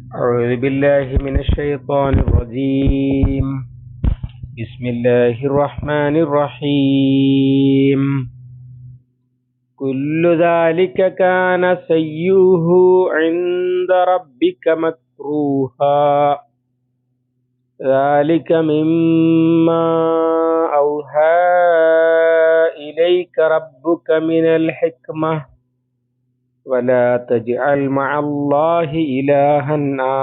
أعوذ بالله من الشيطان الرجيم. بسم الله الرحمن الرحيم. كل ذلك كان سيئه عند ربك مكروها ذلك مما أوحى إليك ربك من الحكمة ولا تجعل مع الله إلها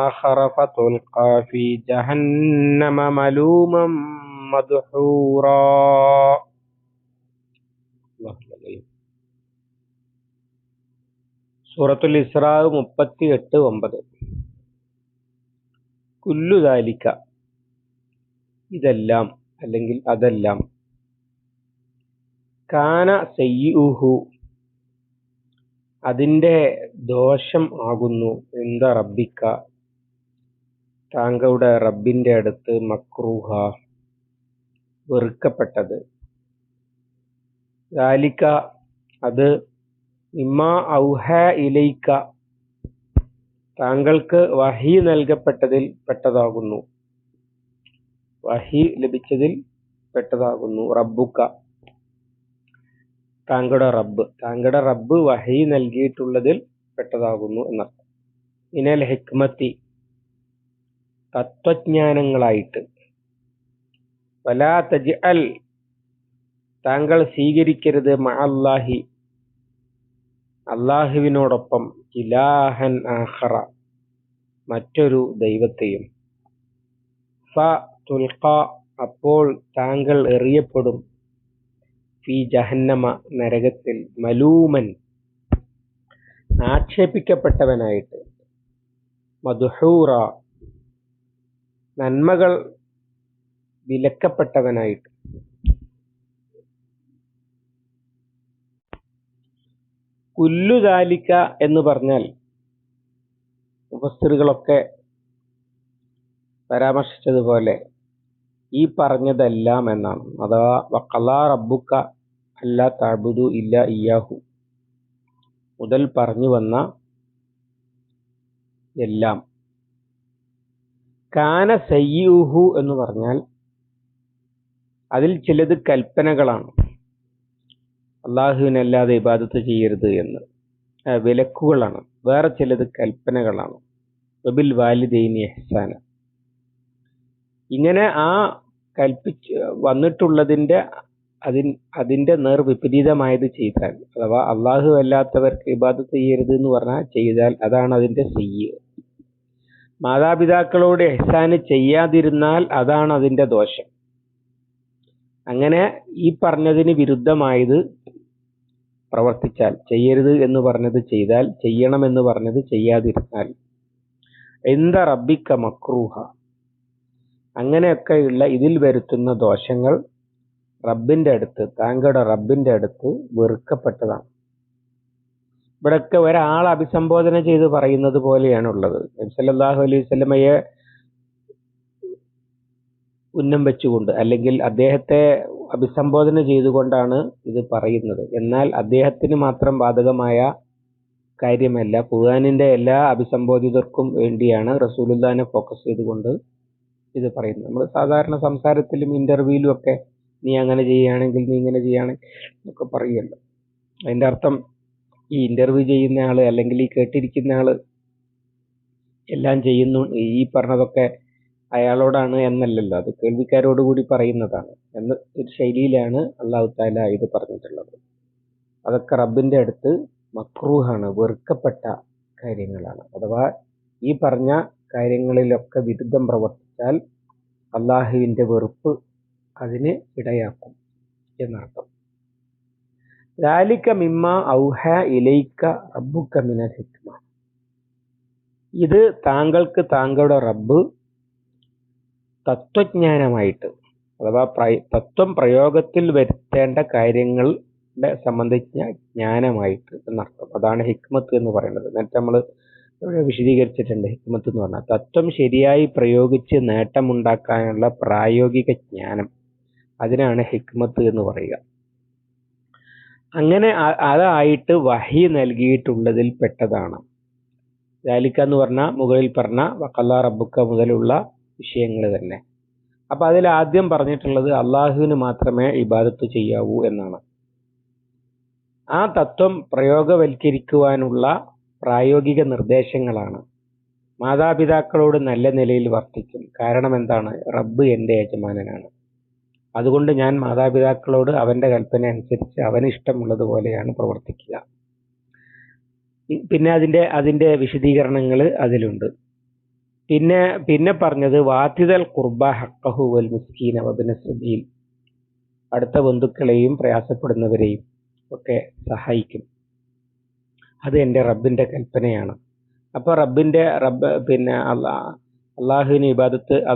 آخر فتلقى في جهنم ملوما مدحورا. സൂറത്തുൽ ഇസ്രാ 38:9. കുല്ലു ദാലിക, ഇതെല്ലാം അല്ലെങ്കിൽ അതെല്ലാം, കാന സയ്യിഉഹു, അതിൻ്റെ ദോഷം ആകുന്നു, ഇന്ദ റബ്ബിക്ക, താങ്കളുടെ റബ്ബിൻ്റെ അടുത്ത്, മക്രൂഹ, വെറുക്കപ്പെട്ടത്, ദാലിക, അത്, ഇമ്മാ ഔഹ ഇലൈക, താങ്കൾക്ക് വഹി നൽകപ്പെട്ടതിൽ പെട്ടതാകുന്നു, വഹി ലഭിച്ചതിൽ പെട്ടതാകുന്നു, റബ്ബുക, താങ്കളുടെ റബ്ബ് വഹി നൽകിയിട്ടുള്ളതിൽ പെട്ടതാകുന്നു എന്നർത്ഥം. മിനൽ ഹിക്മത്തി, തത്വജ്ഞാനങ്ങളായിട്ട്, വലാ തജ്അൽ, താങ്കൾ സ്വീകരിക്കരുത്, മഅല്ലാഹി, അല്ലാഹുവിനോടൊപ്പം, ഇലാഹൻ ആഖറ, മറ്റൊരു ദൈവത്തെയും, ഫതുൽഖ, അപ്പോൾ താങ്കൾ എറിയപ്പെടും, ഫീ ജഹന്നമ, നരകത്തിൽ, മലൂമൻ, ആക്ഷേപിക്കപ്പെട്ടവനായിട്ട്, മദ്ഹൂറ, നന്മകൾ വിലക്കപ്പെട്ടവനായിട്ട്. കുല്ലു ദാലിക എന്ന് പറഞ്ഞാൽ മുഫസ്സിറുകളൊക്കെ പരാമർശിച്ചതുപോലെ ഈ പറഞ്ഞതെല്ലാം എന്നാണ്. അഥവാ വഖളാ റബ്ബുക അല്ലാ തഅബുദു ഇല്ലാ ഇയ്യാഹു മുതൽ പറഞ്ഞു വന്ന എല്ലാം. കാന സയ്യിഉഹു എന്ന് പറഞ്ഞാൽ അതിൽ ചിലത് കൽപ്പനകളാണ്, അല്ലാഹുവിനല്ലാതെ ഇബാദത്ത് ചെയ്യരുത് എന്ന്, വിലക്കുകളാണ്. വേറെ ചിലത് കൽപ്പനകളാണ്. വബിൽ വാലിദൈനി ഇഹ്സാന, ഇങ്ങനെ ആ കൽപ്പിച്ച് വന്നിട്ടുള്ളതിൻ്റെ അതിൻ്റെ നേർ വിപരീതമായത് ചെയ്താൽ, അഥവാ അള്ളാഹു അല്ലാത്തവർക്ക് ഇബാദത്ത് ചെയ്യരുത് എന്ന് പറഞ്ഞാൽ ചെയ്താൽ, അതാണ് അതിൻ്റെ സയ്യ്. മാതാപിതാക്കളോട് ഇഹ്സാന് ചെയ്യാതിരുന്നാൽ അതാണ് അതിൻ്റെ ദോഷം. അങ്ങനെ ഈ പറഞ്ഞതിന് വിരുദ്ധമായത് പ്രവർത്തിച്ചാൽ, ചെയ്യരുത് എന്ന് പറഞ്ഞത് ചെയ്താൽ, ചെയ്യണമെന്ന് പറഞ്ഞത് ചെയ്യാതിരുന്നാൽ, ഇന്ദ റബ്ബിക മക്രൂഹ, അങ്ങനെയൊക്കെയുള്ള ഇതിൽ വരുത്തുന്ന ദോഷങ്ങൾ റബ്ബിൻ്റെ അടുത്ത്, താങ്കളുടെ റബ്ബിൻ്റെ അടുത്ത് വെറുക്കപ്പെട്ടതാണ്. ഇവിടെയൊക്കെ ഒരാളെ അഭിസംബോധന ചെയ്ത് പറയുന്നത് പോലെയാണുള്ളത്. നബി സല്ലല്ലാഹു അലൈഹി വസല്ലമയെ ഉന്നം വെച്ചുകൊണ്ട്, അല്ലെങ്കിൽ അദ്ദേഹത്തെ അഭിസംബോധന ചെയ്തുകൊണ്ടാണ് ഇത് പറയുന്നത്. എന്നാൽ അദ്ദേഹത്തിന് മാത്രം ബാധകമായ കാര്യമല്ല, ഖുർആനിൻ്റെ എല്ലാ അഭിസംബോധിതർക്കും വേണ്ടിയാണ് റസൂലുള്ളാഹിനെ ഫോക്കസ് ചെയ്തുകൊണ്ട് ഇത് പറയുന്നത്. നമ്മൾ സാധാരണ സംസാരത്തിലും ഇന്റർവ്യൂവിലും ഒക്കെ നീ അങ്ങനെ ചെയ്യുകയാണെങ്കിൽ, നീ ഇങ്ങനെ ചെയ്യുകയാണെങ്കിൽ എന്നൊക്കെ പറയുമല്ലോ. അതിൻ്റെ അർത്ഥം ഈ ഇന്റർവ്യൂ ചെയ്യുന്ന ആള് അല്ലെങ്കിൽ ഈ കേട്ടിരിക്കുന്ന ആള് എല്ലാം ചെയ്യുന്നു, ഈ പറഞ്ഞതൊക്കെ അയാളോടാണ് എന്നല്ലല്ലോ, അത് കേൾവിക്കാരോട് കൂടി പറയുന്നതാണ് എന്ന ഒരു ശൈലിയിലാണ് അല്ലാഹു തആല ഇത് പറഞ്ഞിട്ടുള്ളത്. അതൊക്കെ റബ്ബിൻ്റെ അടുത്ത് മക്രൂഹാണ്, വെറുക്കപ്പെട്ട കാര്യങ്ങളാണ്. അഥവാ ഈ പറഞ്ഞ കാര്യങ്ങളിലൊക്കെ വിരുദ്ധം പ്രവർത്തിച്ചാൽ അള്ളാഹുവിൻ്റെ വെറുപ്പ് അതിന് ഇടയാക്കും എന്നർത്ഥം. ദാലിക മിമ്മാ ഔഹ ഇലൈക റബ്ബുക മിനൽ ഹിക്മ, ഇത് താങ്കൾക്ക് താങ്കളുടെ റബ്ബ് തത്വജ്ഞാനമായിട്ട്, അഥവാ തത്വം പ്രയോഗത്തിൽ വരുത്തേണ്ട കാര്യങ്ങളെ സംബന്ധിച്ച ജ്ഞാനമായിട്ട് എന്നർത്ഥം. അതാണ് ഹിക്മത്ത് എന്ന് പറയുന്നത്. നേരത്തെ നമ്മൾ ഇവിടെ വിശദീകരിച്ചിട്ടുണ്ട്. ഹിക്മത്ത് എന്ന് പറഞ്ഞാൽ തത്വം ശരിയായി പ്രയോഗിച്ച് നേട്ടമുണ്ടാക്കാനുള്ള പ്രായോഗിക ജ്ഞാനം, അതിനാണ് ഹിക്മത്ത് എന്ന് പറയുക. അങ്ങനെ അതായിട്ട് വഹി നൽകിയിട്ടുള്ളതിൽ പെട്ടതാണ്. ദാലിക്ക എന്ന് പറഞ്ഞാൽ മുകളിൽ പറഞ്ഞ വഖല്ലാ റബ്ബുക്ക മുതലുള്ള വിഷയങ്ങൾ തന്നെ. അപ്പൊ അതിൽ ആദ്യം പറഞ്ഞിട്ടുള്ളത് അള്ളാഹുവിന് മാത്രമേ ഇബാദത്ത് ചെയ്യാവൂ എന്നാണ്. ആ തത്വം പ്രയോഗവൽക്കരിക്കുവാനുള്ള പ്രായോഗിക നിർദ്ദേശങ്ങളാണ്. മാതാപിതാക്കളോട് നല്ല നിലയിൽ വർത്തിക്കും. കാരണം എന്താണ്? റബ്ബ് എൻ്റെ യജമാനനാണ്. അതുകൊണ്ട് ഞാൻ മാതാപിതാക്കളോട് അവന്റെ കൽപ്പന അനുസരിച്ച് അവന് ഇഷ്ടമുള്ളതുപോലെയാണ് പ്രവർത്തിക്കുക. പിന്നെ അതിന്റെ വിശദീകരണങ്ങൾ അതിലുണ്ട്. പിന്നെ പറഞ്ഞത് വാതിദൽ ഖുർബ ഹഖഹു വൽ മിസ്കീന വബ്ന സബീൽ, അടുത്ത ബന്ധുക്കളെയും പ്രയാസപ്പെടുന്നവരെയും ഒക്കെ സഹായിക്കും. അത് എൻ്റെ റബ്ബിന്റെ കൽപ്പനയാണ്. അപ്പൊ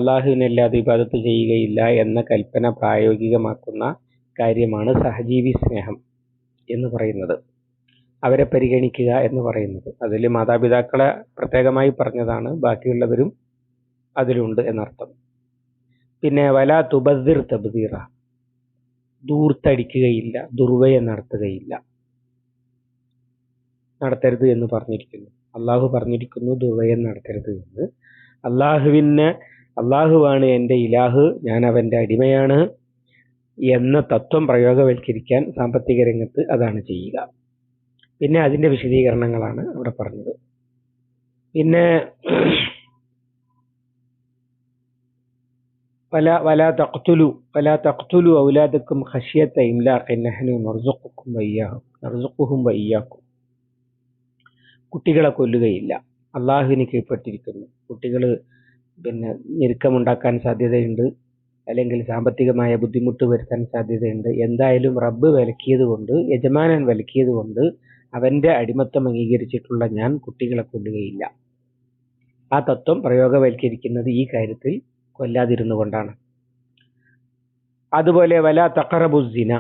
അള്ളാഹുവിനല്ലാതെ ഇബാദത്ത് ചെയ്യുകയില്ല എന്ന കൽപ്പന പ്രായോഗികമാക്കുന്ന കാര്യമാണ് സഹജീവി സ്നേഹം എന്ന് പറയുന്നത്, അവരെ പരിഗണിക്കുക എന്ന് പറയുന്നത്. അതിൽ മാതാപിതാക്കളെ പ്രത്യേകമായി പറഞ്ഞതാണ്, ബാക്കിയുള്ളവരും അതിലുണ്ട് എന്നർത്ഥം. പിന്നെ വലാ തുബദ്ദിർ തബ്ദീറ, ദൂർത്തടിക്കുകയില്ല, ദുർവ്യയം നടത്തരുത് എന്ന് പറഞ്ഞിരിക്കുന്നു. അള്ളാഹു പറഞ്ഞിരിക്കുന്നു ദുർവ്യയം നടത്തരുത് എന്ന്. അള്ളാഹുവാണ് എൻ്റെ ഇലാഹ്, ഞാൻ അവന്റെ അടിമയാണ് എന്ന തത്വം പ്രയോഗവൽക്കരിക്കാൻ സാമ്പത്തിക രംഗത്ത് അതാണ് ചെയ്യുക. പിന്നെ അതിന്റെ വിശദീകരണങ്ങളാണ് അവിടെ പറഞ്ഞത്. പിന്നെ വലാ തഖ്തുലു ഔലാദക്കും ഖശ്യത ഇംലാഖിൻ നഹ്നു നർസുഖുഹും വഇയ്യാക്കും. കുട്ടികളെ കൊല്ലുകയില്ല, അള്ളാഹുവിന് കീഴ്പ്പെട്ടിരിക്കുന്നു. കുട്ടികൾ ഞെരുക്കമുണ്ടാക്കാൻ സാധ്യതയുണ്ട്, അല്ലെങ്കിൽ സാമ്പത്തികമായ ബുദ്ധിമുട്ട് വരുത്താൻ സാധ്യതയുണ്ട്. എന്തായാലും റബ്ബ് വിലക്കിയത് കൊണ്ട്, യജമാനൻ വിലക്കിയത് കൊണ്ട്, അവന്റെ അടിമത്തം അംഗീകരിച്ചിട്ടുള്ള ഞാൻ കുട്ടികളെ കൊല്ലുകയില്ല. ആ തത്വം പ്രയോഗവൽക്കരിക്കുന്നത് ഈ കാര്യത്തിൽ കൊല്ലാതിരുന്നു കൊണ്ടാണ്. അതുപോലെ വലാ തഖറബുസ്സിന,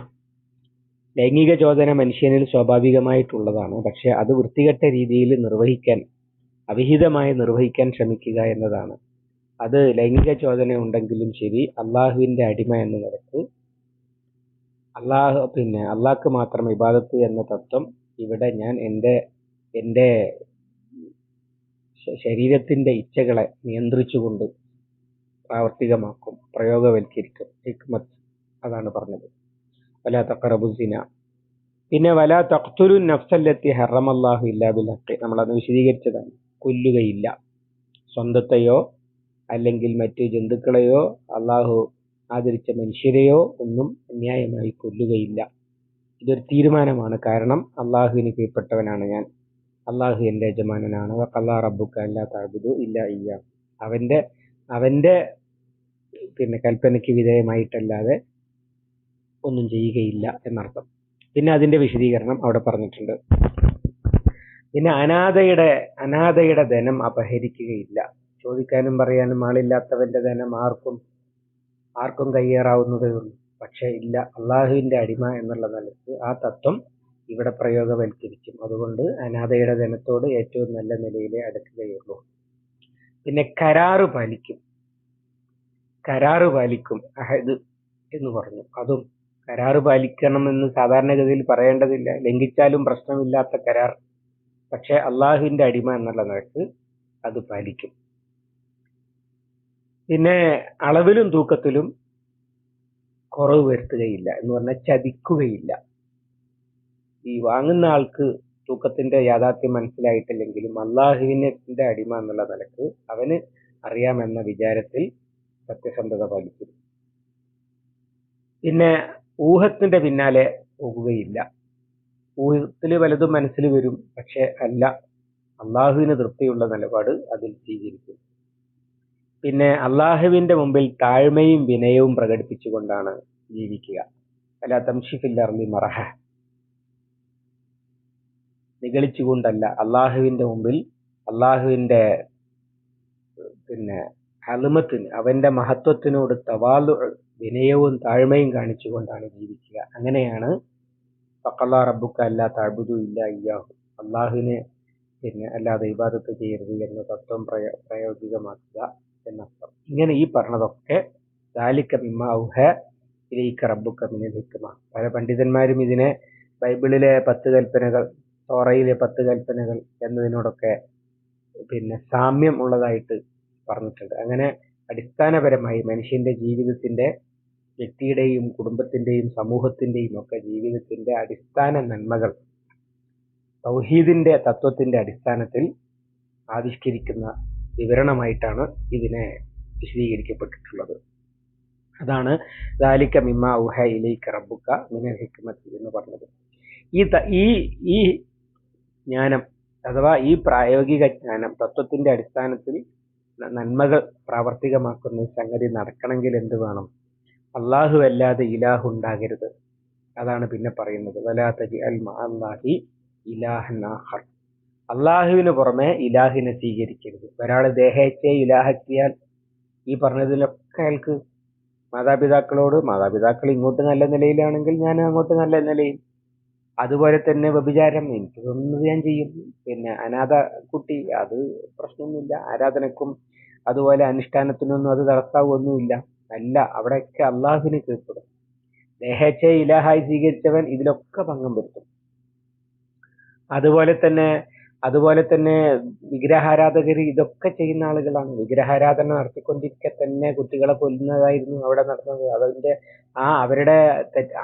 ലൈംഗിക ചോദന മനുഷ്യനിൽ സ്വാഭാവികമായിട്ടുള്ളതാണ്. പക്ഷെ അത് വൃത്തികെട്ട രീതിയിൽ അവിഹിതമായി നിർവഹിക്കാൻ ശ്രമിക്കുക എന്നതാണ്. അത് ലൈംഗിക ചോദന ഉണ്ടെങ്കിലും ശരി, അള്ളാഹുവിന്റെ അടിമ എന്ന നിലക്ക് അള്ളാഹ്ക്ക് മാത്രം ഇബാദത്ത് എന്ന തത്വം ഇവിടെ ഞാൻ എൻ്റെ ശരീരത്തിന്റെ ഇച്ഛകളെ നിയന്ത്രിച്ചുകൊണ്ട് പ്രാവർത്തികമാക്കും, പ്രയോഗവൽക്കരിക്കും. ഹിക്മത്ത് അതാണ് പറഞ്ഞത്. വലാ തഖറബു സിന. പിന്നെ വലാ തഖ്തുലു നഫ്സല്ലത്തി ഹറമല്ലാഹു ഇല്ലാ ബിൽ ഹഖ്, നമ്മളത് വിശദീകരിച്ചതാണ്. കൊല്ലുകയില്ല, സ്വന്തത്തെയോ അല്ലെങ്കിൽ മറ്റു ജന്തുക്കളെയോ അള്ളാഹു ആദരിച്ച മനുഷ്യരെയോ ഒന്നും അന്യായമായി കൊല്ലുകയില്ല. ഇതൊരു തീരുമാനമാണ്. കാരണം അള്ളാഹുവിന് കീഴ്പ്പെട്ടവനാണ് ഞാൻ, അള്ളാഹു എൻ്റെ യജമാനനാണ്. വഖല്ലാ റബ്ബുക അല്ലാ തഅ്ബുദു ഇല്ലാ ഇയ്യാഹു, അവന്റെ കൽപ്പനയ്ക്ക് വിധേയമായിട്ടല്ലാതെ ഒന്നും ചെയ്യുകയില്ല എന്നർത്ഥം. പിന്നെ അതിന്റെ വിശദീകരണം അവിടെ പറഞ്ഞിട്ടുണ്ട്. പിന്നെ അനാഥയുടെ ധനം അപഹരിക്കുകയില്ല. ചോദിക്കാനും പറയാനും ആളില്ലാത്തവന്റെ ധനം ആർക്കും കയ്യേറാവുന്നതേ ഉള്ളൂ. പക്ഷെ ഇല്ല, അള്ളാഹുവിന്റെ അടിമ എന്നുള്ള നിലയ്ക്ക് ആ തത്വം ഇവിടെ പ്രയോഗവൽക്കരിക്കും. അതുകൊണ്ട് അനാഥയുടെ ധനത്തോട് ഏറ്റവും നല്ല നിലയിലേ അടുക്കുകയുള്ളൂ. പിന്നെ കരാറ് പാലിക്കും അഹദ് എന്ന് പറഞ്ഞു. അതും കരാറ് പാലിക്കണമെന്ന് സാധാരണഗതിയിൽ പറയേണ്ടതില്ല, ലംഘിച്ചാലും പ്രശ്നമില്ലാത്ത കരാർ. പക്ഷെ അള്ളാഹുവിന്റെ അടിമ എന്നുള്ള നിലക്ക് അത് പാലിക്കും. പിന്നെ അളവിലും തൂക്കത്തിലും കുറവ് വരുത്തുകയില്ല എന്ന് പറഞ്ഞാൽ ചതിക്കുകയില്ല. ഈ വാങ്ങുന്ന ആൾക്ക് തൂക്കത്തിന്റെ യാഥാർത്ഥ്യം മനസ്സിലായിട്ടില്ലെങ്കിലും അള്ളാഹുവിന്റെ അടിമ എന്നുള്ള നിലക്ക് അവന് അറിയാമെന്ന വിചാരത്തിൽ സത്യസന്ധത പാലിക്കും. പിന്നെ ഊഹത്തിന്റെ പിന്നാലെ പോകുകയില്ല. ഊഹത്തിൽ പലതും മനസ്സിൽ വരും, പക്ഷെ അല്ല, അള്ളാഹുവിന് തൃപ്തിയുള്ള നിലപാട് അതിൽ സ്വീകരിക്കും. പിന്നെ അള്ളാഹുവിന്റെ മുമ്പിൽ താഴ്മയും വിനയവും പ്രകടിപ്പിച്ചുകൊണ്ടാണ് ജീവിക്കുക. അല്ല തംശി ഫിൽ അർളി മറഹ, നിഗളിച്ചുകൊണ്ടല്ല. അള്ളാഹുവിന്റെ മുമ്പിൽ അള്ളാഹുവിന്റെ ഹലുമത്തിന്, അവന്റെ മഹത്വത്തിനോട് തവാലു, വിനയവും താഴ്മയും കാണിച്ചുകൊണ്ടാണ് ജീവിക്കുക. അങ്ങനെയാണ് വഖല്ലാ റബ്ബുക അല്ലാ തഅ്ബുദു ഇല്ലാ ഇയ്യാഹു, അള്ളാഹുവിനെ അല്ലാതെ ഇബാദത്ത് ചെയ്യരുത് എന്ന തത്വം പ്രായോഗികമാക്കുക എന്നർത്ഥം. ഇങ്ങനെ ഈ പറഞ്ഞതൊക്കെ ദാലിക മിമ്മാ ഔഹാ ഇലൈക റബ്ബുക മിനൽ ഹിക്മ. പല പണ്ഡിതന്മാരും ഇതിനെ ബൈബിളിലെ 10 കൽപ്പനകൾ, തോറയിലെ 10 കൽപ്പനകൾ എന്നതിനോടൊക്കെ സാമ്യം ഉള്ളതായിട്ട് പറഞ്ഞിട്ടുണ്ട്. അങ്ങനെ അടിസ്ഥാനപരമായി മനുഷ്യന്റെ ജീവിതത്തിന്റെ, വ്യക്തിയുടെയും കുടുംബത്തിന്റെയും സമൂഹത്തിന്റെയും ഒക്കെ ജീവിതത്തിന്റെ അടിസ്ഥാന നന്മകൾ തൗഹീദിന്റെ തത്വത്തിന്റെ അടിസ്ഥാനത്തിൽ ആവിഷ്കരിക്കുന്ന വിവരണമായിട്ടാണ് ഇതിനെ വിശദീകരിക്കപ്പെട്ടിട്ടുള്ളത്. അതാണ് ദാലിക മിമ്മാ ഊഹ ഇലൈക റബ്ബുക മിനൽ ഹിക്മത്തി എന്ന് പറഞ്ഞത്. ഈ ജ്ഞാനം അഥവാ ഈ പ്രായോഗിക ജ്ഞാനം, തത്വത്തിന്റെ അടിസ്ഥാനത്തിൽ നന്മകൾ പ്രാവർത്തികമാക്കുന്ന സംഗതി നടക്കണമെങ്കിൽ എന്ത് വേണം? അല്ലാഹു അല്ലാതെ ഇലാഹ് ഉണ്ടാകരുത്. അതാണ് പിന്നെ പറയുന്നത്, വലാ തജ്അൽ മഅല്ലാഹി ഇലാഹൻ ആഖർ. അള്ളാഹുവിന് പുറമെ ഇലാഹിനെ സ്വീകരിക്കരുത്. ഒരാൾ ദേഹേച്ഛയെ ഇലാഹാക്കിയാൽ ഈ പറഞ്ഞതിലൊക്കെ അയാൾക്ക് മാതാപിതാക്കൾ ഇങ്ങോട്ട് നല്ല നിലയിലാണെങ്കിൽ ഞാൻ അങ്ങോട്ട് നല്ല നിലയിൽ, അതുപോലെ തന്നെ വ്യഭിചാരം എനിക്ക് തോന്നുന്നത് ഞാൻ ചെയ്യും. അനാഥ കുട്ടി, അത് പ്രശ്നമൊന്നുമില്ല. ആരാധനക്കും അതുപോലെ അനുഷ്ഠാനത്തിനൊന്നും അത് തടസ്സാവൊന്നുമില്ല. അല്ല, അവിടെയൊക്കെ അള്ളാഹുവിന് കീഴ്പ്പെടും. ദേഹേച്ഛയെ ഇലാഹായി സ്വീകരിച്ചവൻ ഇതിലൊക്കെ ഭംഗം വരുത്തും. അതുപോലെ തന്നെ വിഗ്രഹാരാധകർ ഇതൊക്കെ ചെയ്യുന്ന ആളുകളാണ്. വിഗ്രഹാരാധന നടത്തിക്കൊണ്ടിരിക്കെ തന്നെ കുട്ടികളെ കൊല്ലുന്നതായിരുന്നു അവിടെ നടന്നത്. അവരുടെ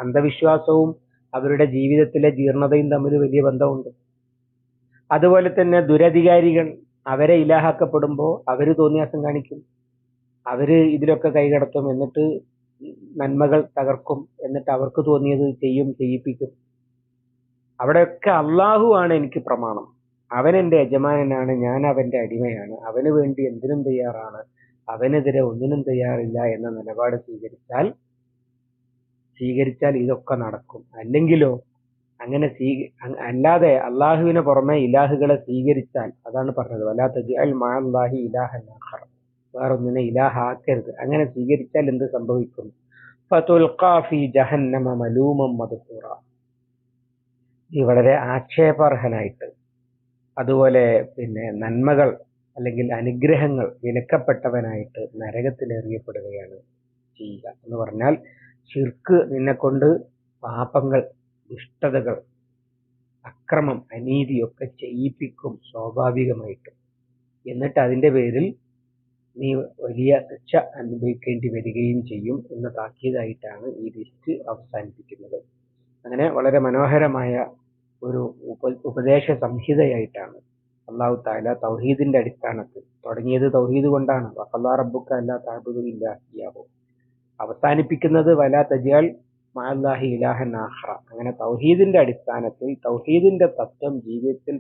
അന്ധവിശ്വാസവും അവരുടെ ജീവിതത്തിലെ ജീർണതയും തമ്മിൽ വലിയ ബന്ധമുണ്ട്. അതുപോലെ തന്നെ ദുരധികാരികൾ, അവരെ ഇലാഹാക്കപ്പെടുമ്പോൾ അവര് തോന്നിയാസം കാണിക്കും, അവര് ഇതിലൊക്കെ കൈകടത്തും, എന്നിട്ട് നന്മകൾ തകർക്കും, എന്നിട്ട് അവർക്ക് തോന്നിയത് ചെയ്യിപ്പിക്കും. അവിടെയൊക്കെ അള്ളാഹു ആണ് എനിക്ക് പ്രമാണം, അവൻ എന്റെ യജമാനനാണ്, ഞാൻ അവന്റെ അടിമയാണ്, അവന് വേണ്ടി എന്തിനും തയ്യാറാണ്, അവനെതിരെ ഒന്നിനും തയ്യാറില്ല എന്ന നിലപാട് സ്വീകരിച്ചാൽ ഇതൊക്കെ നടക്കും. അല്ലെങ്കിലോ അല്ലാതെ അള്ളാഹുവിന് പുറമെ ഇലാഹുകളെ സ്വീകരിച്ചാൽ, അതാണ് പറഞ്ഞത് വലാ തജ്അൽ മഅല്ലാഹി ഇലാഹൻ ആഖർ, വേറൊന്നിനെ ഇലാഹാക്കരുത്. അങ്ങനെ സ്വീകരിച്ചാൽ എന്ത് സംഭവിക്കും? ഫതുൽഖാ ഫീ ജഹന്നമ മലൂമൻ മദ്ഹൂറ. ഈ വളരെ ആക്ഷേപാർഹനായിട്ട്, അതുപോലെ നന്മകൾ അല്ലെങ്കിൽ അനുഗ്രഹങ്ങൾ വിലക്കപ്പെട്ടവനായിട്ട് നരകത്തിൽ എറിയപ്പെടുകയാണ് ചെയ്യുക. എന്ന് പറഞ്ഞാൽ ശിർക്ക് നിന്നെക്കൊണ്ട് പാപങ്ങൾ, ദുഷ്ടതകൾ, അക്രമം, അനീതിയൊക്കെ ചെയ്യിപ്പിക്കും സ്വാഭാവികമായിട്ടും. എന്നിട്ട് അതിന്റെ പേരിൽ നീ വലിയ ശിക്ഷ അനുഭവിക്കേണ്ടി വരികയും ചെയ്യും എന്ന താക്കീതായിട്ടാണ് ഈ ലിസ്റ്റ് അവസാനിപ്പിക്കുന്നത്. അങ്ങനെ വളരെ മനോഹരമായ ഒരു ഉപദേശ സംഹിതയായിട്ടാണ് അല്ലാഹു തആല തൗഹീദിന്റെ അടിസ്ഥാനത്തിൽ, തുടങ്ങിയത് തൗഹീദ് കൊണ്ടാണ്, വഖദാ റബ്ബുക അല്ലാ തഅ്ബുദു ഇല്ലാ ഇയ്യാഹു, അവസാനിപ്പിക്കുന്നത് വലാ തജ്അൽ മഅല്ലാഹി ഇലാഹൻ ആഖറ. അങ്ങനെ തൗഹീദിന്റെ അടിസ്ഥാനത്തിൽ തൗഹീദിന്റെ തത്വം ജീവിതത്തിൽ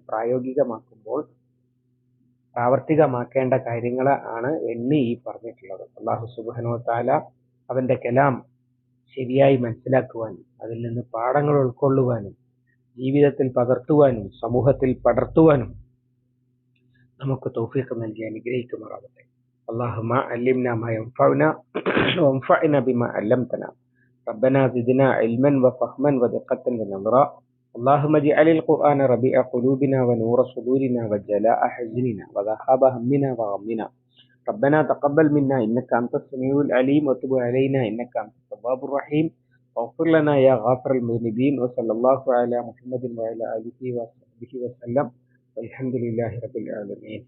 പ്രാവർത്തികമാക്കേണ്ട കാര്യങ്ങൾ ആണ് എണ്ണി ഈ പറഞ്ഞിട്ടുള്ളത്. അല്ലാഹു സുബ്ഹാനഹു വ തആല അവന്റെ കലാം ശരിയായി മനസ്സിലാക്കുവാനും അതിൽ നിന്ന് പാഠങ്ങൾ ഉൾക്കൊള്ളുവാനും ജീവിതത്തിൽ പകർത്തുവാനും സമൂഹത്തിൽ പടർത്തുവാനും നമുക്ക് തൗഫീഖ് നൽകി അനുഗ്രഹിക്കുമാറാവട്ടെ. اللهم علمنا ما ينفعنا وانفعنا بما علمتنا. ربنا زدنا علما وفهما ودقة ونظرا. اللهم اجعل القرآن ربيع قلوبنا ونور صدورنا وجلاء حزننا وذهاب همنا وغمنا. ربنا تقبل منا إنك أنت السميع العليم وتب علينا إنك أنت التواب الرحيم واغفر لنا يا غافر المذنبين. وصلى الله على محمد وعلى آله وصحبه وسلم والحمد لله رب العالمين.